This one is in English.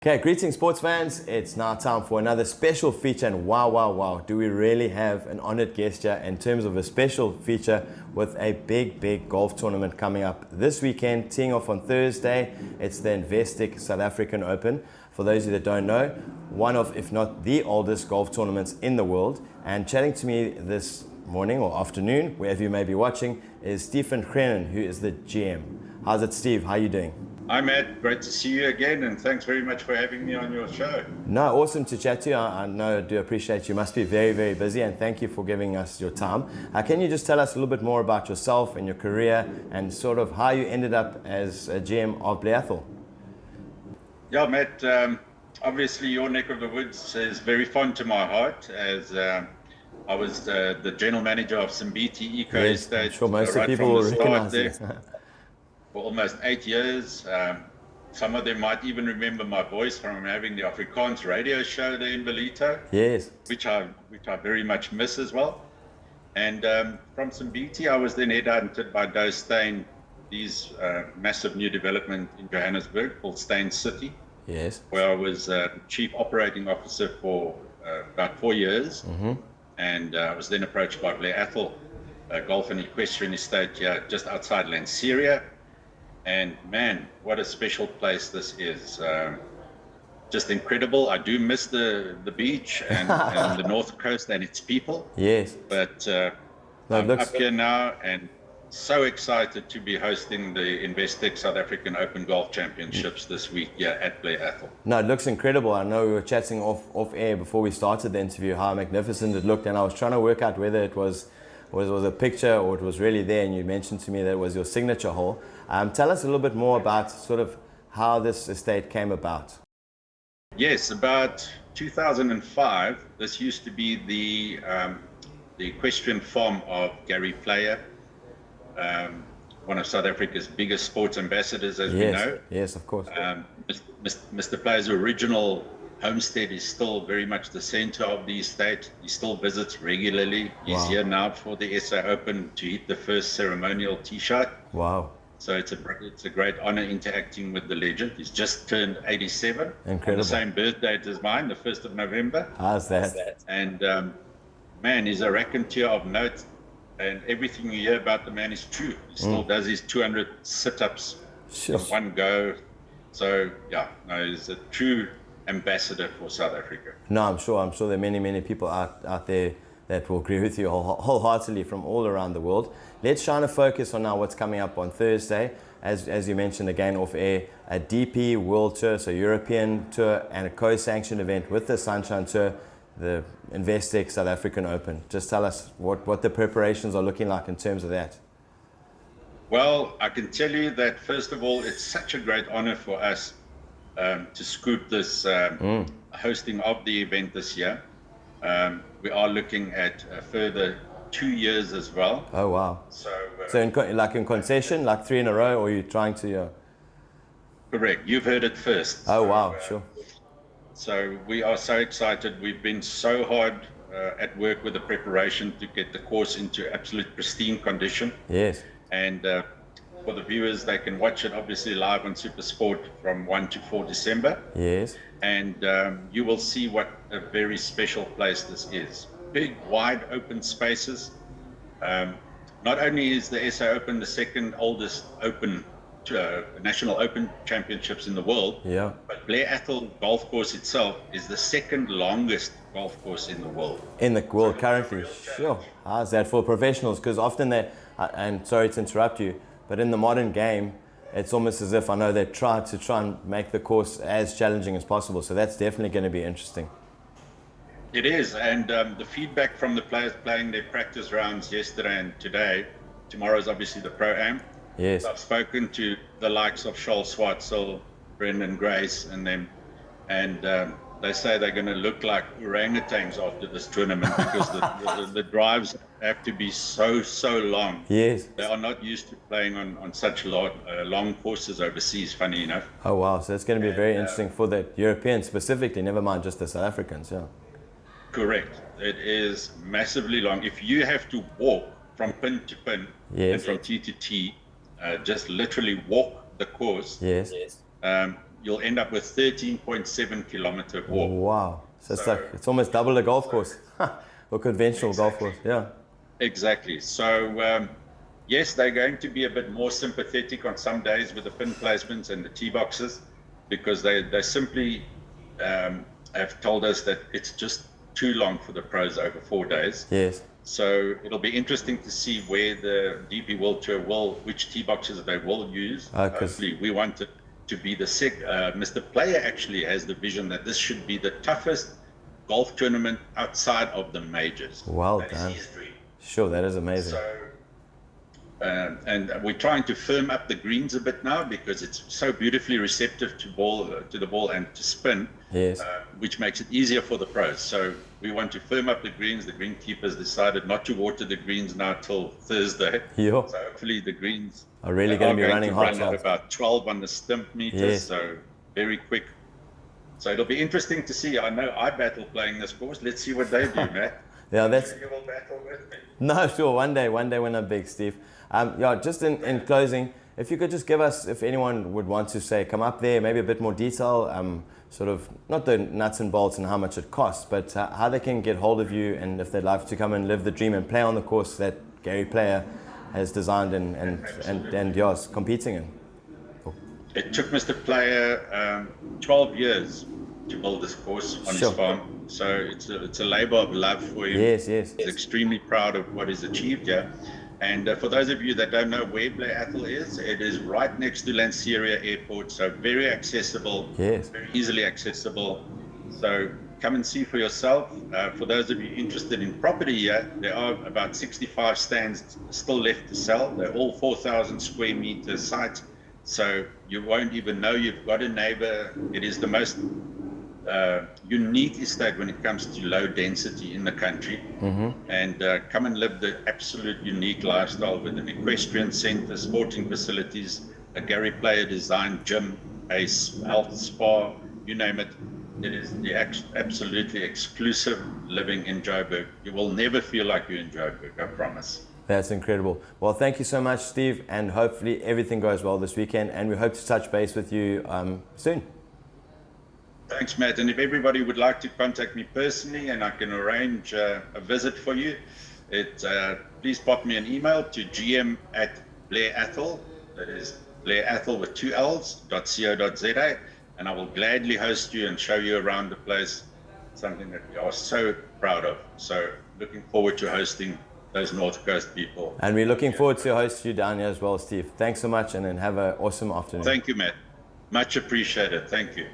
Okay, greetings sports fans. It's now time for another special feature, and wow, do we really have an honored guest here in terms of a special feature with a big golf tournament coming up this weekend, teeing off on Thursday. It's the Investec South African Open. For those of you that don't know, one of, if not the oldest golf tournaments in the world. And chatting to me this morning or afternoon, wherever you may be watching, is Greunen, who is the GM. How's it, Steve? How are you doing? Hi Matt, great to see you again, and thanks very much for having me on your show. No, awesome to chat to you. I know I do appreciate you. Must be very busy, and thank you for giving us your time. Can you just tell us a little bit more about yourself and your career and sort of how you ended up as a GM of Blair? Yeah, Matt, obviously your neck of the woods is very fond to my heart, as I was the general manager of Simbiti Eco Estate. I'm sure most of people will recognize it. For almost 8 years. Some of them might even remember my voice from having the Afrikaans radio show there in Belito. Yes. Which I very much miss as well. And from Simbiti, I was then headhunted by Dou Steyn, these massive new development in Johannesburg called Steyn City. Yes. Where I was chief operating officer for about 4 years. Mm-hmm. And I was then approached by Blair Atholl, a golf and equestrian estate here just outside Lanseria. And man, what a special place this is. Just incredible. I do miss the beach and the North Coast and its people. Yes. But I'm up here now and so excited to be hosting the Investec South African Open Golf Championships this week here at Blair Atholl. No, it looks incredible. I know we were chatting off air before we started the interview how magnificent it looked, and I was trying to work out whether it was a picture or it was really there, and you mentioned to me that it was your signature hole. Tell us a little bit more about sort of how this estate came about. Yes, about 2005, this used to be the equestrian farm of Gary Player, one of South Africa's biggest sports ambassadors, as we know. Yes, of course. Mr. Player's original homestead is still very much the center of the estate. He still visits regularly. He's here now for the SA Open to hit the first ceremonial tee shot. Wow. So it's a great honor interacting with the legend. He's just turned 87. Incredible. On the same birthday as mine, the 1st of November. How's that? And man, he's a raconteur of note, and everything you hear about the man is true. He still does his 200 sit-ups in one go. So yeah, no, he's a true ambassador for South Africa. No, I'm sure there are many people out there that will agree with you wholeheartedly from all around the world. Let's shine a focus on now what's coming up on Thursday. As you mentioned again off air, a DP World Tour, so European Tour, and a co-sanctioned event with the Sunshine Tour, the Investec South African Open. Just tell us what the preparations are looking like in terms of that. Well, I can tell you that first of all, it's such a great honor for us to scoop this hosting of the event this year. We are looking at a further 2 years as well. Oh wow! So in concession, like 3 in a row, or are you trying to? Correct. You've heard it first. Oh wow! Sure. So we are so excited. We've been so hard at work with the preparation to get the course into absolute pristine condition. Yes. And for the viewers, they can watch it obviously live on SuperSport from 1 to 4 December. Yes. And you will see what a very special place this is. Big, wide open spaces. Not only is the SA Open the second oldest open national open championships in the world, but Blair Atholl golf course itself is the second longest golf course in the world. In the world currently, sure. How's that for professionals? Because often and sorry to interrupt you, but in the modern game, it's almost as if I know they try and make the course as challenging as possible. So that's definitely going to be interesting. It is, and the feedback from the players playing their practice rounds yesterday and today, tomorrow is obviously the Pro-Am. Yes. I've spoken to the likes of Charles Schwartzel, Brendan Grace, and them, and they say they're going to look like orangutans after this tournament because the drives have to be so long. Yes. They are not used to playing on such long courses overseas, funny enough. Oh wow, so it's going to be very interesting for the Europeans specifically, never mind just the South Africans. Yeah. Correct. It is massively long. If you have to walk from pin to pin and from tee to tee, just literally walk the course, you'll end up with 13.7 kilometer walk. Wow. So it's almost double a golf course, or conventional golf course. Yeah. Exactly. So yes, they're going to be a bit more sympathetic on some days with the pin placements and the tee boxes, because they simply have told us that it's just too long for the pros over 4 days. Yes. So it'll be interesting to see where the DP World Tour which tee boxes they will use. Hopefully, we want it to be Mr. Player actually has the vision that this should be the toughest golf tournament outside of the majors. Well done. Sure, that is amazing. So, and we're trying to firm up the greens a bit now, because it's so beautifully receptive to the ball and to spin. Yes. Which makes it easier for the pros. So we want to firm up the greens. The greenkeepers decided not to water the greens now till Thursday. Yeah. So hopefully the greens are really going to be running hot. Run at about 12 on the stimp meters. Yes. So very quick. So it'll be interesting to see. I know I battle playing this course. Let's see what they do, Matt. Yeah, that's. You will battle with me. No, sure. One day when I'm big, Steve. Yeah, just in closing, if you could just give us, if anyone would want to say, come up there, maybe a bit more detail, sort of, not the nuts and bolts and how much it costs, but how they can get hold of you, and if they'd like to come and live the dream and play on the course that Gary Player has designed and yours competing in. It took Mr. Player 12 years to build this course on his farm. So it's a labor of love for him. Yes, yes. He's extremely proud of what he's achieved here. And for those of you that don't know where Blair Atholl is, it is right next to Lanseria Airport, so very accessible, yes, very easily accessible. So come and see for yourself. For those of you interested in property here, there are about 65 stands still left to sell. They're all 4,000 square meter sites, so you won't even know you've got a neighbor. It is the most unique estate when it comes to low density in the country. And come and live the absolute unique lifestyle with an equestrian center, sporting facilities, a Gary Player designed gym, a health spa, you name it. It is the absolutely exclusive living in Joburg. You will never feel like you're in Joburg, I promise. That's incredible. Well, thank you so much, Steve, and hopefully everything goes well this weekend, and we hope to touch base with you soon. Thanks, Matt. And if everybody would like to contact me personally and I can arrange a visit for you, please pop me an email to gm@Blair Atholl, that is Blair Atholl with 2 L's, .co.za, and I will gladly host you and show you around the place, something that we are so proud of. So looking forward to hosting those North Coast people. And we're looking forward to host you down here as well, Steve. Thanks so much, and then have an awesome afternoon. Thank you, Matt. Much appreciated. Thank you.